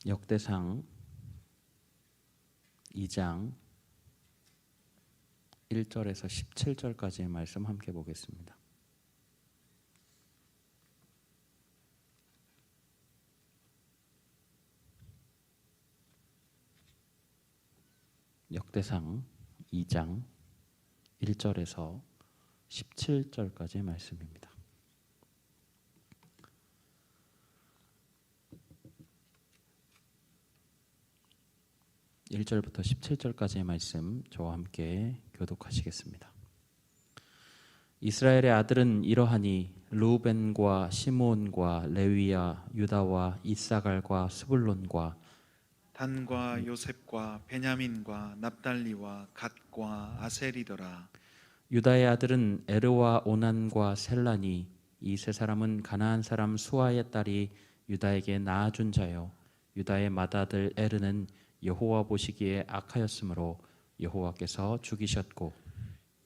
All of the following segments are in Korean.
역대상 2장 1절에서 17절까지의 말씀 함께 보겠습니다. 역대상 2장 1절에서 17절까지의 말씀입니다. 1절부터 17절까지의 말씀 저와 함께 교독하시겠습니다. 이스라엘의 아들은 이러하니 르우벤과 시므온과 레위야 유다와 이사갈과 스불론과 단과 요셉과 베냐민과 납달리와 갓과 아셀이더라. 유다의 아들은 에르와 오난과 셀라니 이 세 사람은 가나안 사람 수아의 딸이 유다에게 낳아준 자요 유다의 맏아들 에르는 여호와 보시기에 악하였으므로 여호와께서 죽이셨고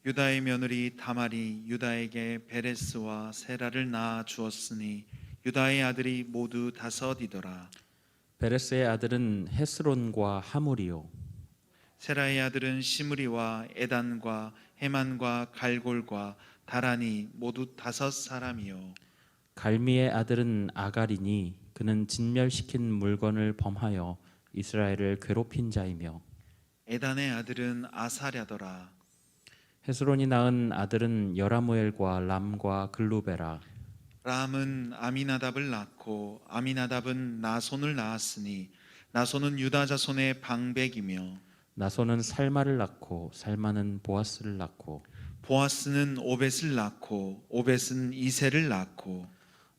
유다의 며느리 다말이 유다에게 베레스와 세라를 낳아 주었으니 유다의 아들이 모두 5이더라. 베레스의 아들은 헤스론과 하물이요 세라의 아들은 시므리와 에단과 헤만과 갈골과 다라니 모두 5사람이요 갈미의 아들은 아갈이니 그는 진멸시킨 물건을 범하여 이스라엘을 괴롭힌 자이며 에단의 아들은 아사랴더라. 헤스론이 낳은 아들은 여라무엘과 람과 글루베라 람은 아미나답을 낳고 아미나답은 나손을 낳았으니 나손은 유다 자손의 방백이며 나손은 살마를 낳고 살마는 보아스를 낳고 보아스는 오벳을 낳고 오벳은 이세를 낳고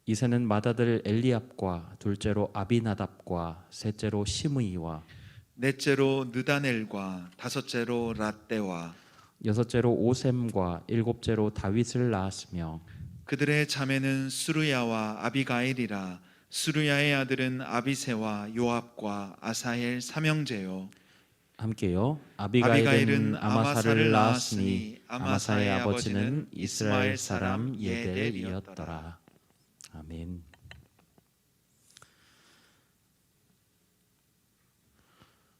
이세는 맏아들 엘리압과 둘째로 아비나답과 셋째로 시므이와 넷째로 느다넬과 5째로 랏대와 여섯째로 오셈과 일곱째로 다윗을 낳았으며 그들의 자매는 수르야와 아비가일이라. 수르야의 아들은 아비세와 요압과 아사헬 삼형제요 함께요. 아비가일은 아마사를 낳았으니 아마사의 아버지는 이스라엘 사람 예델이었더라. 아멘.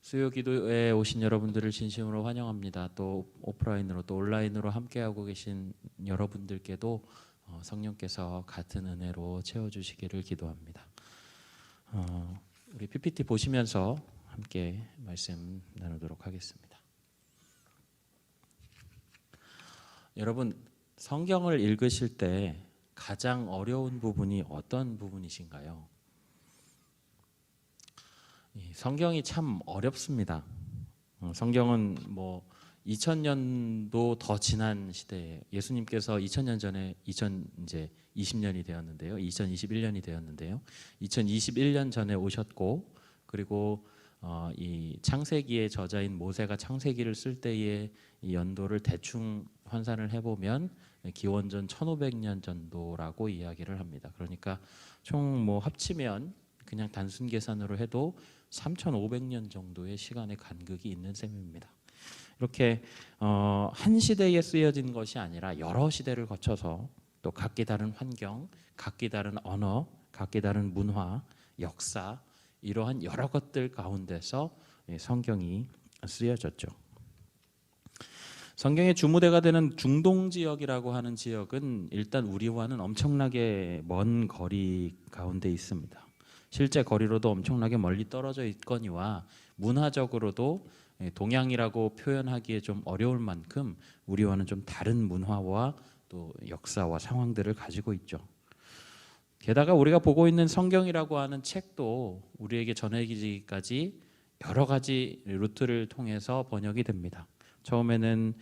수요 기도에 오신 여러분들을 진심으로 환영합니다. 또 오프라인으로 또 온라인으로 함께하고 계신 여러분들께도 성령께서 같은 은혜로 채워주시기를 기도합니다. 우리 PPT 보시면서 함께 말씀 나누도록 하겠습니다. 여러분, 성경을 읽으실 때 가장 어려운 부분이 어떤 부분이신가요? 성경이 참 어렵습니다. 성경은 2000년도 더 지난 시대에 예수님께서 2000년 전에 이제 20년이 되었는데요. 2021년이 되었는데요. 2021년 전에 오셨고 그리고 이 창세기의 저자인 모세가 창세기를 쓸 때의 이 연도를 대충 환산을 해보면 기원전 1500년 전도라고 이야기를 합니다. 그러니까 총 합치면 그냥 단순 계산으로 해도 3500년 정도의 시간의 간극이 있는 셈입니다. 이렇게 한 시대에 쓰여진 것이 아니라 여러 시대를 거쳐서 또 각기 다른 환경, 각기 다른 언어, 각기 다른 문화, 역사 이러한 여러 것들 가운데서 성경이 쓰여졌죠. 성경의 주무대가 되는 중동 지역이라고 하는 지역은 일단 우리와는 엄청나게 먼 거리 가운데 있습니다. 실제 거리로도 엄청나게 멀리 떨어져 있거니와 문화적으로도 동양이라고 표현하기에 좀 어려울 만큼 우리와는 좀 다른 문화와 또 역사와 상황들을 가지고 있죠. 게다가 우리가 보고 있는 성경이라고 하는 책도 우리에게 전해지기까지 여러 가지 루트를 통해서 번역이 됩니다. 처음에는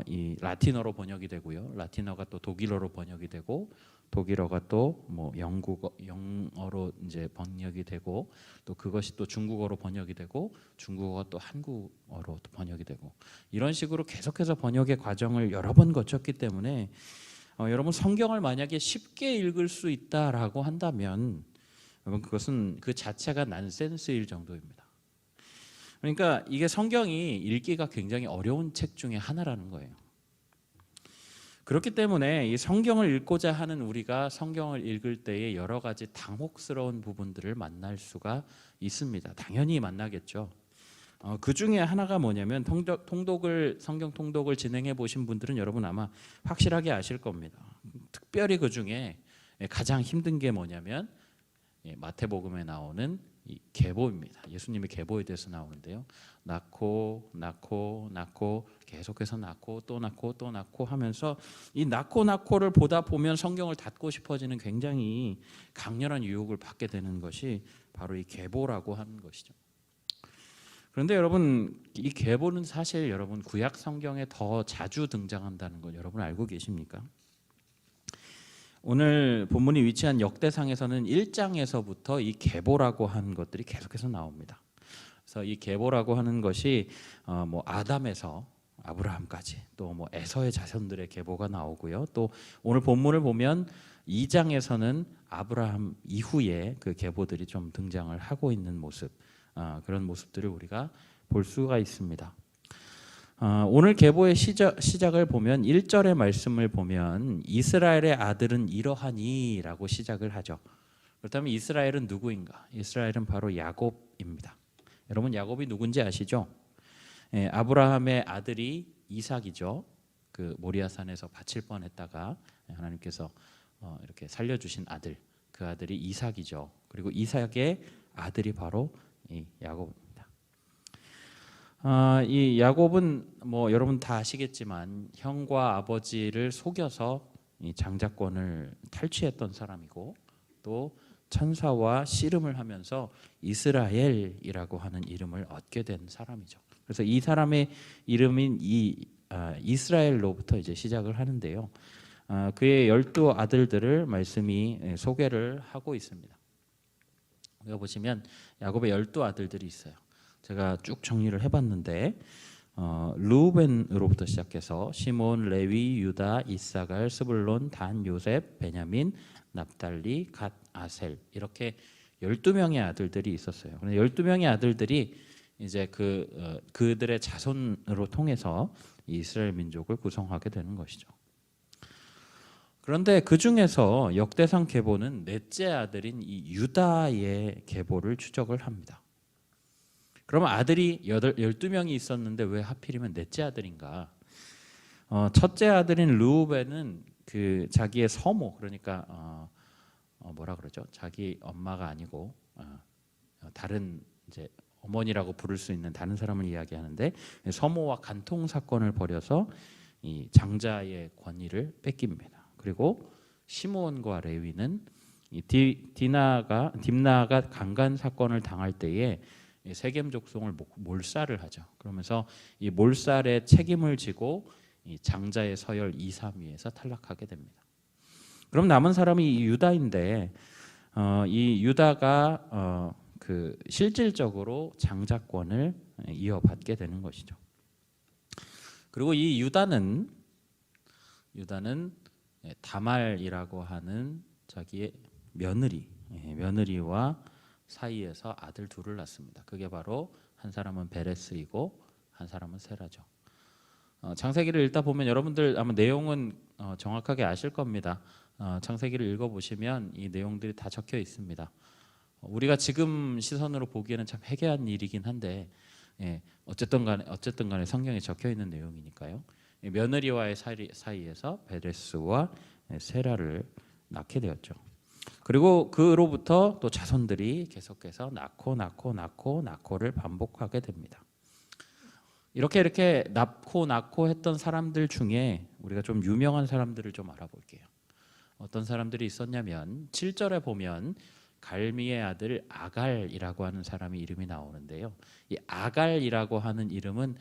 이 라틴어로 번역이 되고요. 라틴어가 또 독일어로 번역이 되고 독일어가 또 영어로 이제 번역이 되고 또 그것이 또 중국어로 번역이 되고 중국어가 또 한국어로 또 번역이 되고 이런 식으로 계속해서 번역의 과정을 여러 번 거쳤기 때문에 여러분 성경을 만약에 쉽게 읽을 수 있다라고 한다면 여러분 그것은 그 자체가 난센스일 정도입니다. 그러니까 이게 성경이 읽기가 굉장히 어려운 책 중에 하나라는 거예요. 그렇기 때문에 이 성경을 읽고자 하는 우리가 성경을 읽을 때에 여러 가지 당혹스러운 부분들을 만날 수가 있습니다. 당연히 만나겠죠. 그 중에 하나가 뭐냐면 성경 통독을 진행해 보신 분들은 여러분 아마 확실하게 아실 겁니다. 특별히 그 중에 가장 힘든 게 뭐냐면 마태복음에 나오는 이 계보입니다. 예수님의 계보에 대해서 나오는데요. 낳고 계속해서 낳고 또 낳고 하면서 이 낳고를 보다 보면 성경을 닫고 싶어지는 굉장히 강렬한 유혹을 받게 되는 것이 바로 이 계보라고 하는 것이죠. 그런데 여러분 이 계보는 사실 여러분 구약 성경에 더 자주 등장한다는 걸 여러분 알고 계십니까? 오늘 본문이 위치한 역대상에서는 1장에서부터 이 계보라고 하는 것들이 계속해서 나옵니다. 그래서 이 계보라고 하는 것이 뭐 아담에서 아브라함까지 또 뭐 에서의 자손들의 계보가 나오고요. 또 오늘 본문을 보면 2장에서는 아브라함 이후에 그 계보들이 좀 등장을 하고 있는 모습, 그런 모습들을 우리가 볼 수가 있습니다. 오늘 계보의 시작을 보면 1절의 말씀을 보면 이스라엘의 아들은 이러하니 라고 시작을 하죠. 그렇다면 이스라엘은 누구인가? 이스라엘은 바로 야곱입니다. 여러분 야곱이 누군지 아시죠? 아브라함의 아들이 이삭이죠. 그 모리아산에서 바칠 뻔했다가 하나님께서 이렇게 살려주신 아들, 그 아들이 이삭이죠. 그리고 이삭의 아들이 바로 이 야곱. 이 야곱은 뭐 여러분 다 아시겠지만 형과 아버지를 속여서 이 장자권을 탈취했던 사람이고 또 천사와 씨름을 하면서 이스라엘이라고 하는 이름을 얻게 된 사람이죠. 그래서 이 사람의 이름인 이스라엘로부터 이제 시작을 하는데요. 그의 12 아들들을 말씀이 소개를 하고 있습니다. 여기 보시면 야곱의 12 아들들이 있어요. 제가 쭉 정리를 해봤는데 르우벤으로부터 시작해서 시몬, 레위, 유다, 이사갈, 스불론, 단, 요셉, 베냐민, 납달리, 갓, 아셀 이렇게 12명의 아들들이 있었어요. 그런데 12명의 아들들이 이제 그들의 자손으로 통해서 이스라엘 민족을 구성하게 되는 것이죠. 그런데 그 중에서 역대상 계보는 넷째 아들인 이 유다의 계보를 추적을 합니다. 그러면 아들이 12명이 있었는데 왜 하필이면 넷째 아들인가? 첫째 아들인 르우벤은 그 자기의 서모, 그러니까 뭐라 그러죠? 자기 엄마가 아니고 다른 이제 어머니라고 부를 수 있는 다른 사람을 이야기하는데 서모와 간통 사건을 벌여서 이 장자의 권위를 뺏깁니다. 그리고 시므온과 레위는 이 딥나가 강간 사건을 당할 때에 세겜 족속을 몰살을 하죠. 그러면서 이 몰살의 책임을 지고 이 장자의 서열 2, 3위에서 탈락하게 됩니다. 그럼 남은 사람이 이 유다인데 이 유다가 그 실질적으로 장자권을 이어받게 되는 것이죠. 그리고 이 유다는 다말이라고 하는 자기의 며느리와 사이에서 아들 둘을 낳습니다. 그게 바로 한 사람은 베레스이고 한 사람은 세라죠. 창세기를 읽다 보면 여러분들 아마 내용은 정확하게 아실 겁니다. 창세기를 읽어보시면 이 내용들이 다 적혀 있습니다. 우리가 지금 시선으로 보기에는 참 해괴한 일이긴 한데 어쨌든 간에 성경에 적혀 있는 내용이니까요. 며느리와의 사이에서 베레스와 세라를 낳게 되었죠. 그리고 그로부터 또 자손들이 계속해서 낳고를 반복하게 됩니다. 이렇게 낳고 했던 사람들 중에 우리가 좀 유명한 사람들을 좀 알아볼게요. 어떤 사람들이 있었냐면 7절에 보면 갈미의 아들 아갈이라고 하는 사람이 이름이 나오는데요. 이 아갈이라고 하는 이름은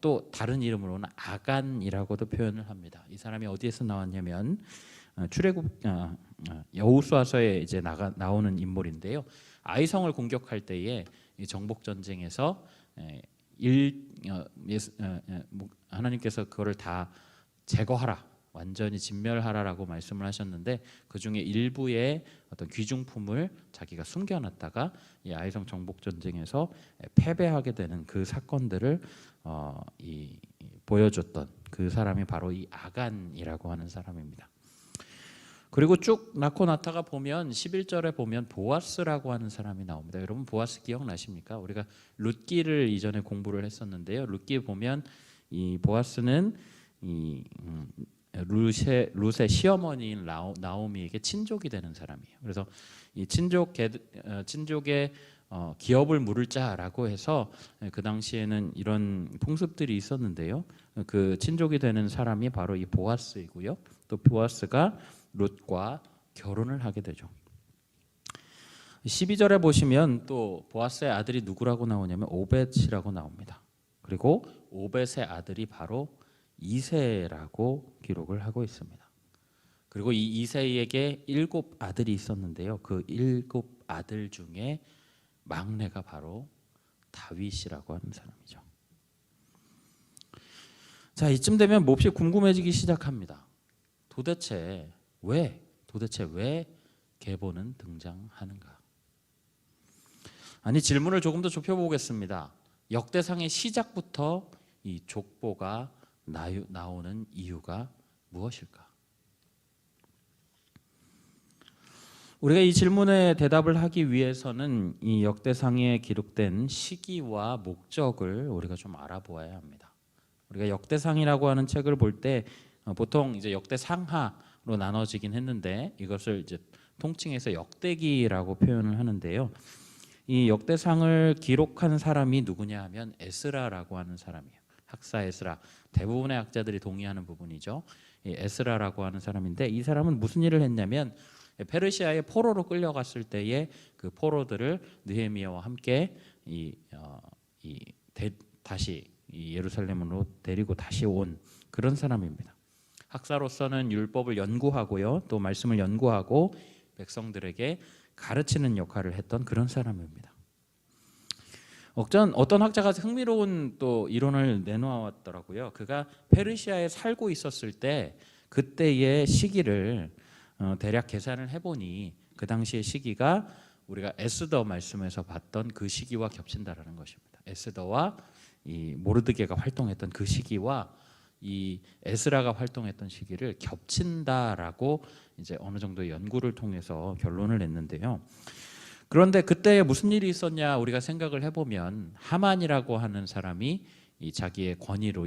또 다른 이름으로는 아간이라고도 표현을 합니다. 이 사람이 어디에서 나왔냐면 출애굽 여호수아서에 이제 나오는 인물인데요. 아이성을 공격할 때에 정복 전쟁에서 하나님께서 그거를 다 제거하라, 완전히 진멸하라라고 말씀을 하셨는데 그 중에 일부의 어떤 귀중품을 자기가 숨겨놨다가 이 아이성 정복 전쟁에서 패배하게 되는 그 사건들을 보여줬던 그 사람이 바로 이 아간이라고 하는 사람입니다. 그리고 쭉 낳고 낳다가 보면 11절에 보면 보아스라고 하는 사람이 나옵니다. 여러분 보아스 기억나십니까? 우리가 룻기를 이전에 공부를 했었는데요. 룻기 보면 이 보아스는 이 룻의 시어머니인 나오미에게 친족이 되는 사람이에요. 그래서 이 친족의 기업을 물을 자라고 해서 그 당시에는 이런 풍습들이 있었는데요. 그 친족이 되는 사람이 바로 이 보아스이고요. 또 보아스가 룻과 결혼을 하게 되죠. 12절에 보시면 또 보아스의 아들이 누구라고 나오냐면 오벳이라고 나옵니다. 그리고 오벳의 아들이 바로 이새라고 기록을 하고 있습니다. 그리고 이 이새에게 7 아들이 있었는데요. 그 7 아들 중에 막내가 바로 다윗이라고 하는 사람이죠. 자, 이쯤 되면 몹시 궁금해지기 시작합니다. 도대체 왜 계보는 등장하는가? 아니, 질문을 조금 더 좁혀보겠습니다. 역대상의 시작부터 이 족보가 나오는 이유가 무엇일까? 우리가 이 질문에 대답을 하기 위해서는 이 역대상에 기록된 시기와 목적을 우리가 좀 알아보아야 합니다. 우리가 역대상이라고 하는 책을 볼 때 보통 이제 역대상하로 나눠지긴 했는데 이것을 이제 통칭해서 역대기라고 표현을 하는데요. 이 역대상을 기록한 사람이 누구냐 하면 에스라라고 하는 사람이에요. 학사 에스라, 대부분의 학자들이 동의하는 부분이죠. 이 에스라라고 하는 사람인데 이 사람은 무슨 일을 했냐면 페르시아의 포로로 끌려갔을 때에 그 포로들을 느헤미야와 함께 다시 예루살렘으로 데리고 다시 온 그런 사람입니다. 학사로서는 율법을 연구하고요, 또 말씀을 연구하고 백성들에게 가르치는 역할을 했던 그런 사람입니다. 어떤 학자가 흥미로운 또 이론을 내놓았더라고요. 그가 페르시아에 살고 있었을 때 그때의 시기를 대략 계산을 해보니 그 당시의 시기가 우리가 에스더 말씀에서 봤던 그 시기와 겹친다라는 것입니다. 에스더와 이 모르드게가 활동했던 그 시기와 이 에스라가 활동했던 시기를 겹친다라고 이제 어느 정도 연구를 통해서 결론을 냈는데요. 그런데 그때 무슨 일이 있었냐 우리가 생각을 해보면 하만이라고 하는 사람이 이 자기의 권위를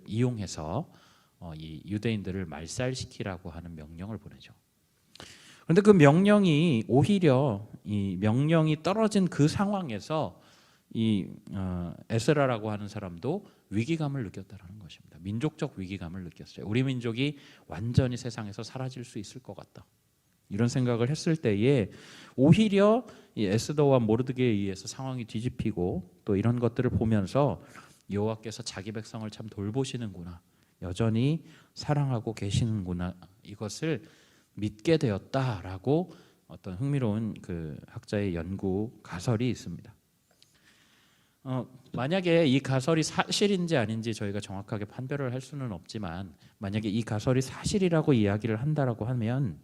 이용해서 이 유대인들을 말살시키라고 하는 명령을 보내죠. 그런데 그 명령이 오히려 이 명령이 떨어진 그 상황에서 이 에스라라고 하는 사람도 위기감을 느꼈다라는 것입니다. 민족적 위기감을 느꼈어요. 우리 민족이 완전히 세상에서 사라질 수 있을 것 같다. 이런 생각을 했을 때에 오히려 이 에스더와 모르드게에 의해서 상황이 뒤집히고 또 이런 것들을 보면서 여호와께서 자기 백성을 참 돌보시는구나, 여전히 사랑하고 계시는구나, 이것을 믿게 되었다라고 어떤 흥미로운 그 학자의 연구 가설이 있습니다. 만약에 이 가설이 사실인지 아닌지 저희가 정확하게 판별을 할 수는 없지만 만약에 이 가설이 사실이라고 이야기를 한다라고 하면,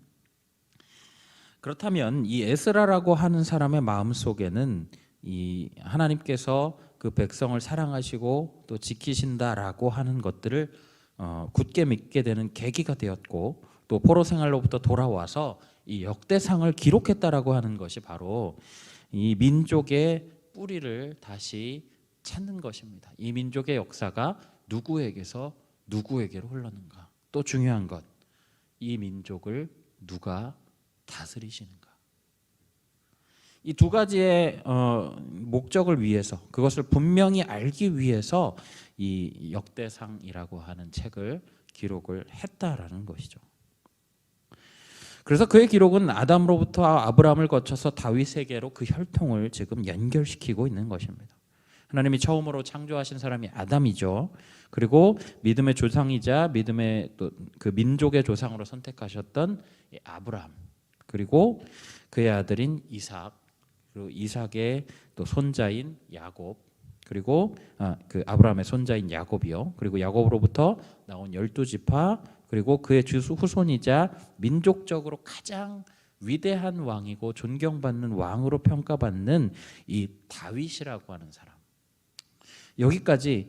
그렇다면 이 에스라라고 하는 사람의 마음 속에는 이 하나님께서 그 백성을 사랑하시고 또 지키신다라고 하는 것들을 굳게 믿게 되는 계기가 되었고, 또 포로 생활로부터 돌아와서 이 역대상을 기록했다라고 하는 것이 바로 이 민족의 뿌리를 다시 찾는 것입니다. 이 민족의 역사가 누구에게서 누구에게로 흘렀는가, 또 중요한 것, 이 민족을 누가 다스리시는가. 이 두 가지의 목적을 위해서, 그것을 분명히 알기 위해서 이 역대상이라고 하는 책을 기록을 했다라는 것이죠. 그래서 그의 기록은 아담으로부터 아브라함을 거쳐서 다윗에게로 그 혈통을 지금 연결시키고 있는 것입니다. 하나님이 처음으로 창조하신 사람이 아담이죠. 그리고 믿음의 조상이자 믿음의 또 그 민족의 조상으로 선택하셨던 아브라함, 그리고 그의 아들인 이삭, 그리고 이삭의 또 손자인 야곱, 그리고 그 아브라함의 손자인 야곱이요. 그리고 야곱으로부터 나온 12지파, 그리고 그의 후손이자 민족적으로 가장 위대한 왕이고 존경받는 왕으로 평가받는 이 다윗이라고 하는 사람. 여기까지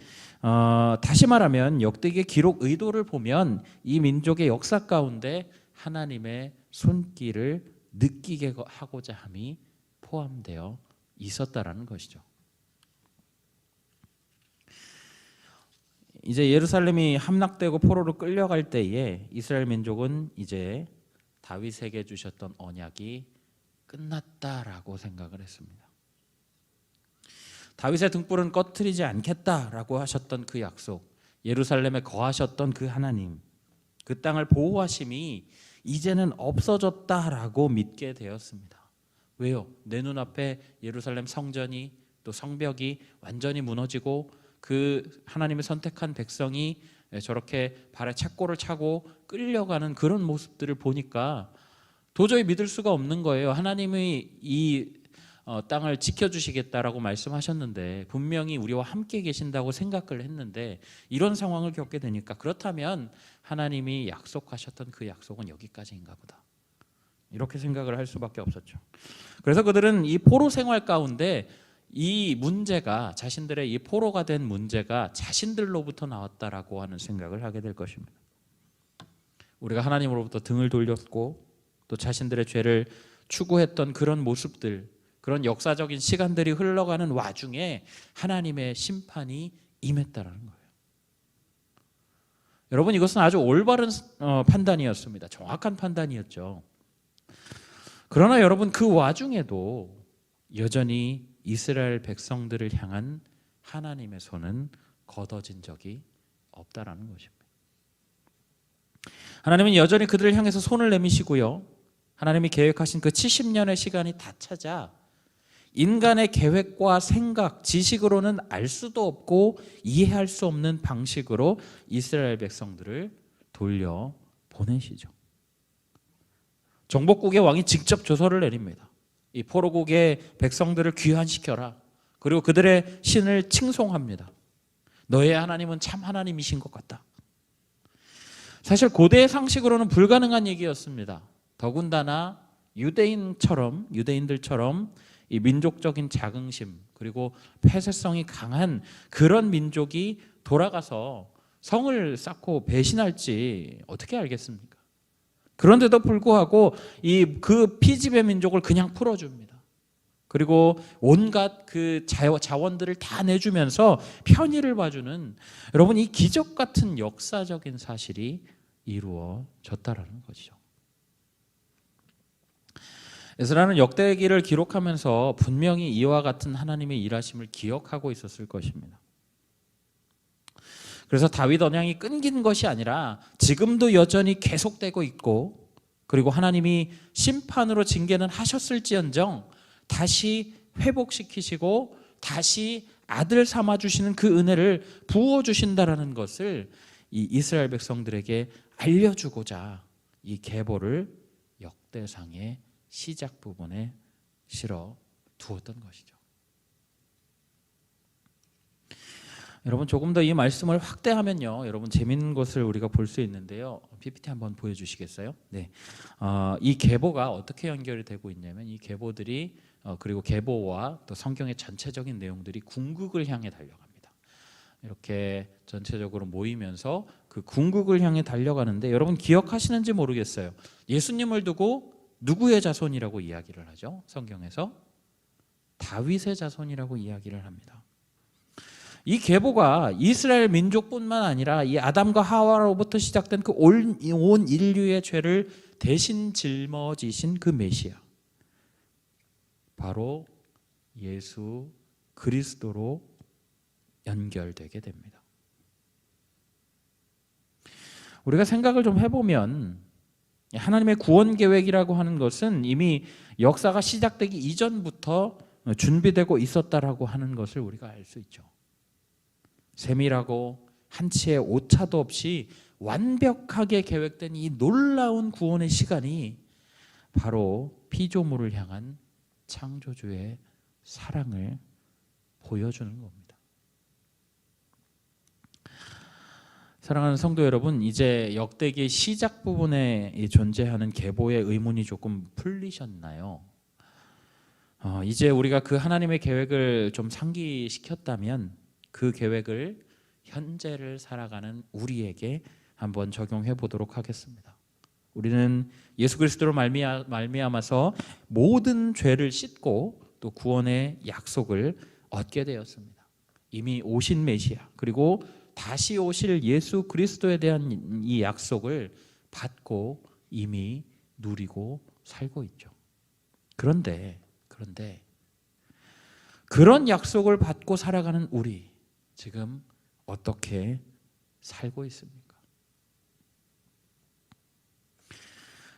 다시 말하면 역대기의 기록 의도를 보면 이 민족의 역사 가운데 하나님의 손길을 느끼게 하고자 함이 포함되어 있었다라는 것이죠. 이제 예루살렘이 함락되고 포로로 끌려갈 때에 이스라엘 민족은 이제 다윗에게 주셨던 언약이 끝났다라고 생각을 했습니다. 다윗의 등불은 꺼트리지 않겠다라고 하셨던 그 약속, 예루살렘에 거하셨던 그 하나님, 그 땅을 보호하심이 이제는 없어졌다라고 믿게 되었습니다. 왜요? 내 눈앞에 예루살렘 성전이 또 성벽이 완전히 무너지고 그 하나님의 선택한 백성이 저렇게 발에 착고를 차고 끌려가는 그런 모습들을 보니까 도저히 믿을 수가 없는 거예요. 하나님이 이 땅을 지켜주시겠다라고 말씀하셨는데 분명히 우리와 함께 계신다고 생각을 했는데 이런 상황을 겪게 되니까 그렇다면 하나님이 약속하셨던 그 약속은 여기까지인가 보다, 이렇게 생각을 할 수밖에 없었죠. 그래서 그들은 이 포로 생활 가운데 이 문제가, 자신들의 이 포로가 된 문제가 자신들로부터 나왔다라고 하는 생각을 하게 될 것입니다. 우리가 하나님으로부터 등을 돌렸고 또 자신들의 죄를 추구했던 그런 모습들, 그런 역사적인 시간들이 흘러가는 와중에 하나님의 심판이 임했다라는 거예요. 여러분, 이것은 아주 올바른 판단이었습니다. 정확한 판단이었죠. 그러나 여러분, 그 와중에도 여전히 이스라엘 백성들을 향한 하나님의 손은 걷어진 적이 없다라는 것입니다. 하나님은 여전히 그들을 향해서 손을 내미시고요, 하나님이 계획하신 그 70년의 시간이 다 차자 인간의 계획과 생각, 지식으로는 알 수도 없고 이해할 수 없는 방식으로 이스라엘 백성들을 돌려 보내시죠. 정복국의 왕이 직접 조서를 내립니다. 이 포로국의 백성들을 귀환시켜라. 그리고 그들의 신을 칭송합니다. 너의 하나님은 참 하나님이신 것 같다. 사실 고대의 상식으로는 불가능한 얘기였습니다. 더군다나 유대인들처럼 이 민족적인 자긍심 그리고 폐쇄성이 강한 그런 민족이 돌아가서 성을 쌓고 배신할지 어떻게 알겠습니까? 그런데도 불구하고 그 피지배 민족을 그냥 풀어줍니다. 그리고 온갖 그 자원들을 다 내주면서 편의를 봐주는, 여러분, 이 기적 같은 역사적인 사실이 이루어졌다라는 것이죠. 에스라는 역대기를 기록하면서 분명히 이와 같은 하나님의 일하심을 기억하고 있었을 것입니다. 그래서 다윗 언약이 끊긴 것이 아니라 지금도 여전히 계속되고 있고, 그리고 하나님이 심판으로 징계는 하셨을지언정 다시 회복시키시고 다시 아들 삼아주시는 그 은혜를 부어주신다라는 것을 이 이스라엘 백성들에게 알려주고자 이 계보를 역대상의 시작 부분에 실어 두었던 것이죠. 여러분, 조금 더 이 말씀을 확대하면요, 여러분, 재밌는 것을 우리가 볼 수 있는데요. PPT 한번 보여주시겠어요? 네, 이 계보가 어떻게 연결이 되고 있냐면 이 계보들이 그리고 계보와 또 성경의 전체적인 내용들이 궁극을 향해 달려갑니다. 이렇게 전체적으로 모이면서 그 궁극을 향해 달려가는데, 여러분 기억하시는지 모르겠어요. 예수님을 두고 누구의 자손이라고 이야기를 하죠? 성경에서 다윗의 자손이라고 이야기를 합니다. 이 계보가 이스라엘 민족뿐만 아니라 이 아담과 하와로부터 시작된 그 온 인류의 죄를 대신 짊어지신 그 메시아, 바로 예수 그리스도로 연결되게 됩니다. 우리가 생각을 좀 해보면 하나님의 구원 계획이라고 하는 것은 이미 역사가 시작되기 이전부터 준비되고 있었다라고 하는 것을 우리가 알 수 있죠. 세밀하고 한치의 오차도 없이 완벽하게 계획된 이 놀라운 구원의 시간이 바로 피조물을 향한 창조주의 사랑을 보여주는 겁니다. 사랑하는 성도 여러분, 이제 역대기 시작 부분에 존재하는 계보의 의문이 조금 풀리셨나요? 이제 우리가 그 하나님의 계획을 좀 상기시켰다면 그 계획을 현재를 살아가는 우리에게 한번 적용해 보도록 하겠습니다. 우리는 예수 그리스도로 말미암아서 모든 죄를 씻고 또 구원의 약속을 얻게 되었습니다. 이미 오신 메시아 그리고 다시 오실 예수 그리스도에 대한 이 약속을 받고 이미 누리고 살고 있죠. 그런데 그런 약속을 받고 살아가는 우리 지금 어떻게 살고 있습니까?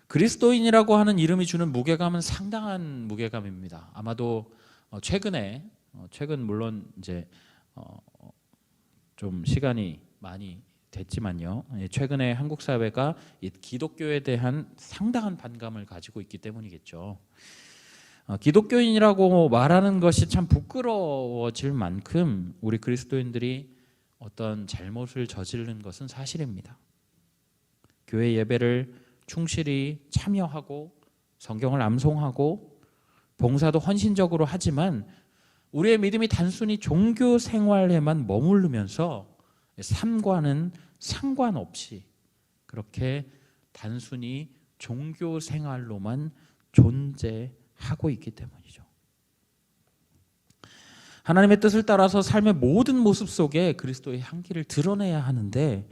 그리스도인이라고 하는 이름이 주는 무게감은 상당한 무게감입니다. 아마도 최근 물론 이제 좀 시간이 많이 됐지만요. 최근에 한국 사회가 이 기독교에 대한 상당한 반감을 가지고 있기 때문이겠죠. 기독교인이라고 말하는 것이 참 부끄러워질 만큼 우리 그리스도인들이 어떤 잘못을 저지른 것은 사실입니다. 교회 예배를 충실히 참여하고 성경을 암송하고 봉사도 헌신적으로 하지만 우리의 믿음이 단순히 종교 생활에만 머무르면서 삶과는 상관없이 그렇게 단순히 종교 생활로만 존재하고 있기 때문이죠. 하나님의 뜻을 따라서 삶의 모든 모습 속에 그리스도의 향기를 드러내야 하는데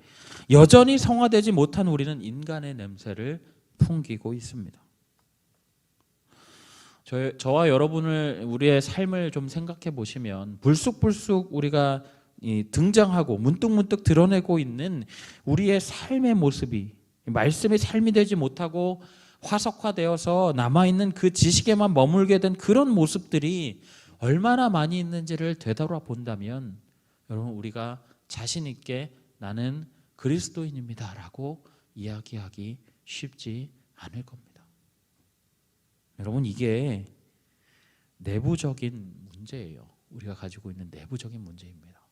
여전히 성화되지 못한 우리는 인간의 냄새를 풍기고 있습니다. 저와 여러분을 우리의 삶을 좀 생각해 보시면 불쑥불쑥 우리가 등장하고 문득문득 드러내고 있는 우리의 삶의 모습이 말씀의 삶이 되지 못하고 화석화되어서 남아있는 그 지식에만 머물게 된 그런 모습들이 얼마나 많이 있는지를 되돌아본다면 여러분 우리가 자신 있게 나는 그리스도인입니다 라고 이야기하기 쉽지 않을 겁니다. 여러분 이게 내부적인 문제예요. 우리가 가지고 있는 내부적인 문제입니다.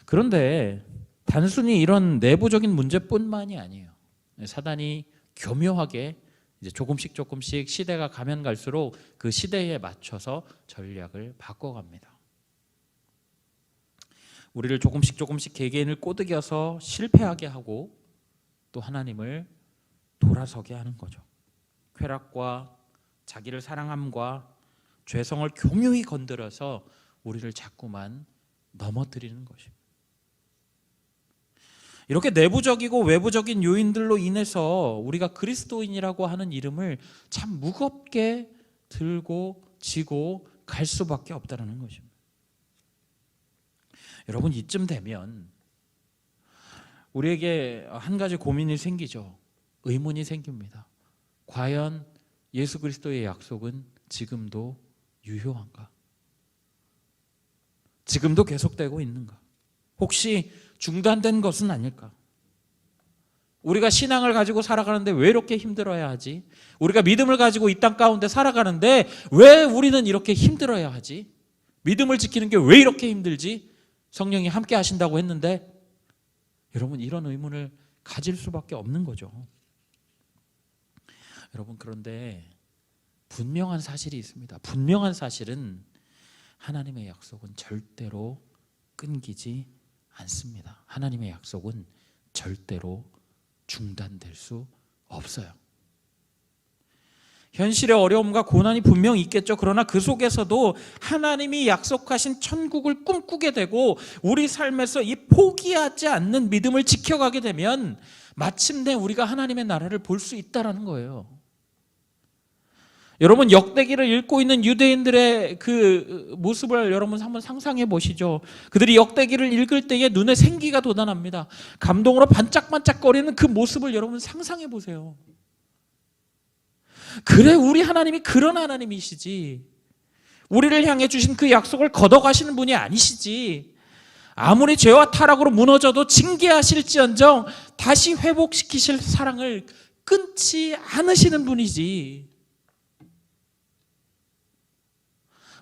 그런데 단순히 이런 내부적인 문제뿐만이 아니에요. 사단이 교묘하게 이제 조금씩 시대가 가면 갈수록 그 시대에 맞춰서 전략을 바꿔갑니다. 우리를 조금씩 개개인을 꼬드겨서 실패하게 하고 또 하나님을 돌아서게 하는 거죠. 쾌락과 자기를 사랑함과 죄성을 교묘히 건드려서 우리를 자꾸만 넘어뜨리는 것입니다. 이렇게 내부적이고 외부적인 요인들로 인해서 우리가 그리스도인이라고 하는 이름을 참 무겁게 들고 지고 갈 수밖에 없다는 것입니다. 여러분 이쯤 되면 우리에게 한 가지 고민이 생기죠. 의문이 생깁니다. 과연 예수 그리스도의 약속은 지금도 유효한가? 지금도 계속되고 있는가? 혹시 중단된 것은 아닐까? 우리가 신앙을 가지고 살아가는데 왜 이렇게 힘들어야 하지? 우리가 믿음을 가지고 이 땅 가운데 살아가는데 왜 우리는 이렇게 힘들어야 하지? 믿음을 지키는 게 왜 이렇게 힘들지? 성령이 함께 하신다고 했는데 여러분 이런 의문을 가질 수밖에 없는 거죠. 여러분 그런데 분명한 사실이 있습니다. 분명한 사실은 하나님의 약속은 절대로 끊기지 않습니다. 하나님의 약속은 절대로 중단될 수 없어요. 현실의 어려움과 고난이 분명 있겠죠. 그러나 그 속에서도 하나님이 약속하신 천국을 꿈꾸게 되고 우리 삶에서 이 포기하지 않는 믿음을 지켜가게 되면 마침내 우리가 하나님의 나라를 볼 수 있다는 거예요. 여러분 역대기를 읽고 있는 유대인들의 그 모습을 여러분 한번 상상해 보시죠. 그들이 역대기를 읽을 때에 눈에 생기가 돋아납니다. 감동으로 반짝반짝거리는 그 모습을 여러분 상상해 보세요. 그래 우리 하나님이 그런 하나님이시지. 우리를 향해 주신 그 약속을 걷어가시는 분이 아니시지. 아무리 죄와 타락으로 무너져도 징계하실지언정 다시 회복시키실 사랑을 끊지 않으시는 분이지.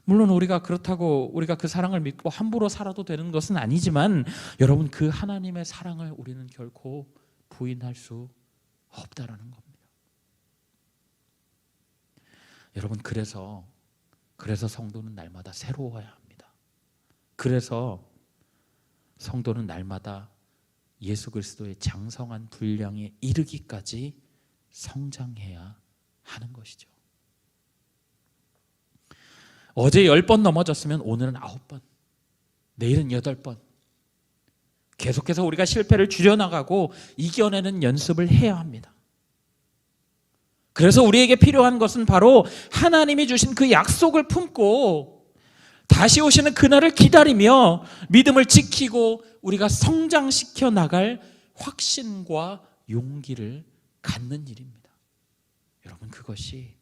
물론 우리가 그렇다고 우리가 그 사랑을 믿고 함부로 살아도 되는 것은 아니지만 여러분 그 하나님의 사랑을 우리는 결코 부인할 수 없다라는 겁니다. 여러분 그래서 성도는 날마다 새로워야 합니다. 그래서 성도는 날마다 예수 그리스도의 장성한 분량에 이르기까지 성장해야 하는 것이죠. 어제 10번 넘어졌으면 오늘은 9번, 내일은 8번. 계속해서 우리가 실패를 줄여나가고 이겨내는 연습을 해야 합니다. 그래서 우리에게 필요한 것은 바로 하나님이 주신 그 약속을 품고 다시 오시는 그날을 기다리며 믿음을 지키고 우리가 성장시켜 나갈 확신과 용기를 갖는 일입니다. 여러분, 그것이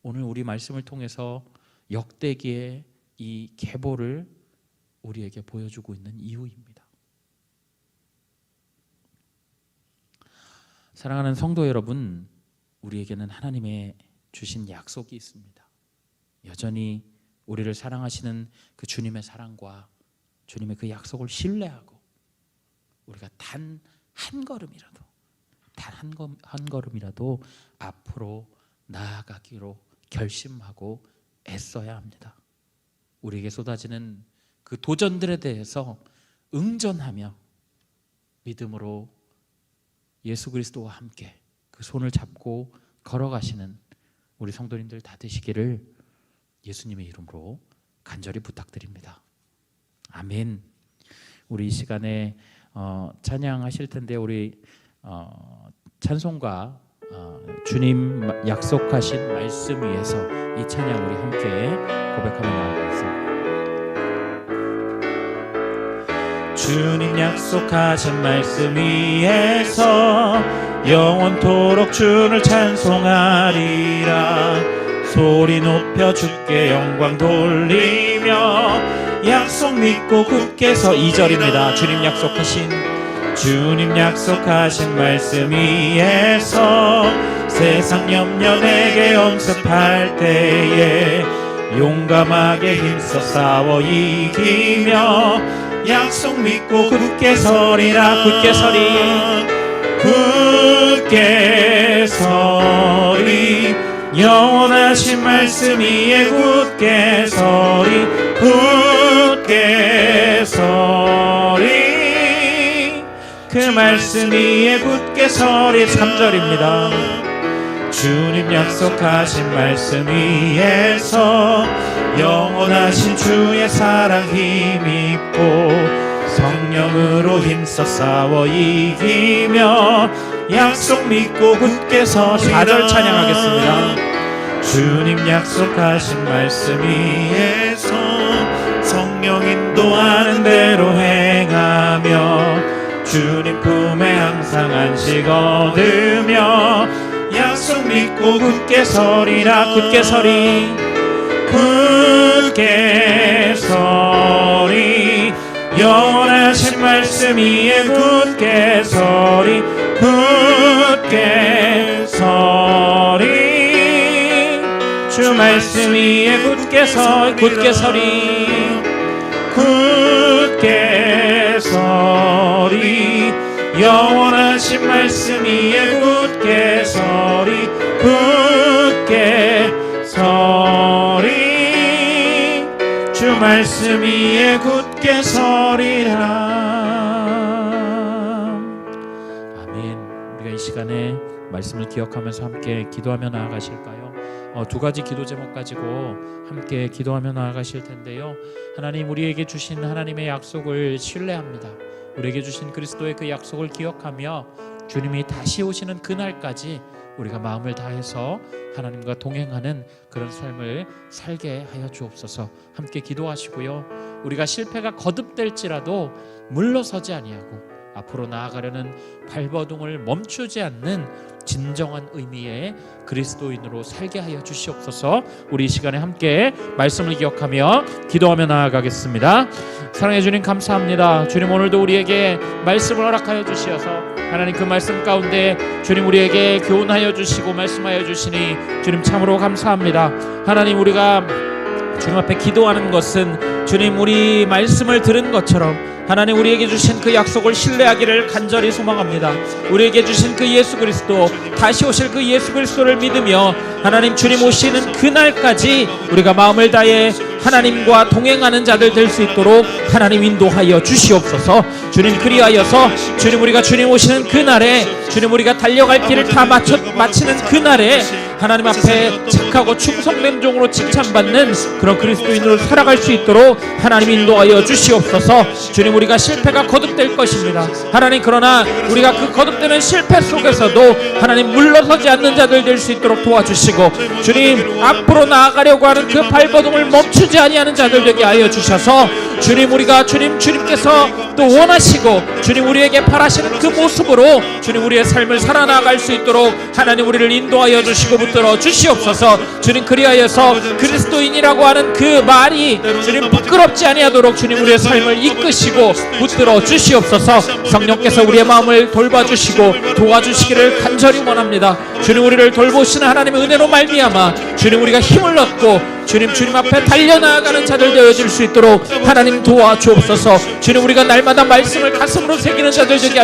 오늘 우리 말씀을 통해서 역대기의 이 계보를 우리에게 보여주고 있는 이유입니다. 사랑하는 성도 여러분, 우리에게는 하나님의 주신 약속이 있습니다. 여전히 우리를 사랑하시는 그 주님의 사랑과 주님의 그 약속을 신뢰하고 우리가 단 한 걸음이라도 한 걸음이라도 앞으로 나아가기로 결심하고 애써야 합니다. 우리에게 쏟아지는 그 도전들에 대해서 응전하며 믿음으로 예수 그리스도와 함께 그 손을 잡고 걸어가시는 우리 성도님들 다 되시기를 예수님의 이름으로 간절히 부탁드립니다. 아멘. 우리 이 시간에 찬양하실 텐데 우리 찬송가 주님 약속하신 말씀 위에서 이 찬양 우리 함께 고백하며 나아가겠습니다. 주님 약속하신 말씀 위에서 영원토록 주를 찬송하리라. 소리 높여 주께 영광 돌리며 약속 믿고 굳게 서 2절입니다. 주님 약속하신 말씀 위에서 세상 염려 내게 엄습할 때에 용감하게 힘써 싸워 이기며 약속 믿고 굳게 서리라. 굳게 서리 영원하신 말씀 위에 굳게 서리. 그 말씀 위에 굳게 서리. 3절입니다. 주님 약속하신 말씀 위에서 영원하신 주의 사랑 힘입고 성령으로 힘써 싸워 이기며 약속 믿고 굳게 서 4절 찬양하겠습니다. 주님 약속하신 말씀 위에서 성령 인도하는 대로 행하며 주님 품에 항상 안식 얻으며 약속 믿고 굳게 서리라. 굳게 서리 영원하신 말씀 위에 굳게 서리. 주 말씀 위에 굳게 서리. 영원하신 말씀 위에 굳게 서리. 주 말씀 위에 굳게 서리라. 아멘. 우리가 이 시간에 말씀을 기억하면서 함께 기도하며 나아가실까요? 두 가지 기도 제목 가지고 함께 기도하며 나아가실 텐데요. 하나님, 우리에게 주신 하나님의 약속을 신뢰합니다. 우리에게 주신 그리스도의 그 약속을 기억하며 주님이 다시 오시는 그날까지 우리가 마음을 다해서 하나님과 동행하는 그런 삶을 살게 하여 주옵소서. 함께 기도하시고요. 우리가 실패가 거듭될지라도 물러서지 아니하고 앞으로 나아가려는 발버둥을 멈추지 않는 진정한 의미의 그리스도인으로 살게 하여 주시옵소서. 우리 이 시간에 함께 말씀을 기억하며 기도하며 나아가겠습니다. 사랑해 주님 감사합니다. 주님, 오늘도 우리에게 말씀을 허락하여 주시어서 하나님 그 말씀 가운데 주님 우리에게 교훈하여 주시고 말씀하여 주시니 주님 참으로 감사합니다. 하나님, 우리가 주님 앞에 기도하는 것은 주님 우리 말씀을 들은 것처럼 하나님 우리에게 주신 그 약속을 신뢰하기를 간절히 소망합니다. 우리에게 주신 그 예수 그리스도, 다시 오실 그 예수 그리스도를 믿으며 하나님 주님 오시는 그날까지 우리가 마음을 다해 하나님과 동행하는 자들 될 수 있도록 하나님 인도하여 주시옵소서. 주님, 그리하여서 주님, 우리가 주님 오시는 그날에, 주님, 우리가 달려갈 길을 다 마치는 그날에 하나님 앞에 착하고 충성된 종으로 칭찬받는 그런 그리스도인으로 살아갈 수 있도록 하나님 인도하여 주시옵소서. 주님, 우리가 실패가 거듭될 것입니다. 하나님, 그러나 우리가 그 거듭되는 실패 속에서도 하나님 물러서지 않는 자들 될 수 있도록 도와주시고, 주님, 앞으로 나아가려고 하는 그 발버둥을 멈추지 아니하는 자들 되게 하여 주셔서, 주님, 우리가 주님께서 또 원하시고 주님 우리에게 바라시는 그 모습으로 주님 우리의 삶을 살아나갈 수 있도록 하나님 우리를 인도하여 주시고 붙들어 주시옵소서. 주님, 그리하여서 그리스도인이라고 하는 그 말이 주님 부끄럽지 아니하도록 주님 우리의 삶을 이끄시고 붙들어 주시옵소서. 성령께서 우리의 마음을 돌봐주시고 도와주시기를 간절히 원합니다. 주님, 우리를 돌보시는 하나님의 은혜로 말미암아 주님 우리가 힘을 얻고 주님 앞에 달려나가는 자들 되어질 수 있도록 하나님 도와주옵소서. 주님, 우리가 날마다 말씀을 가슴으로 새기는 자들 되게 하여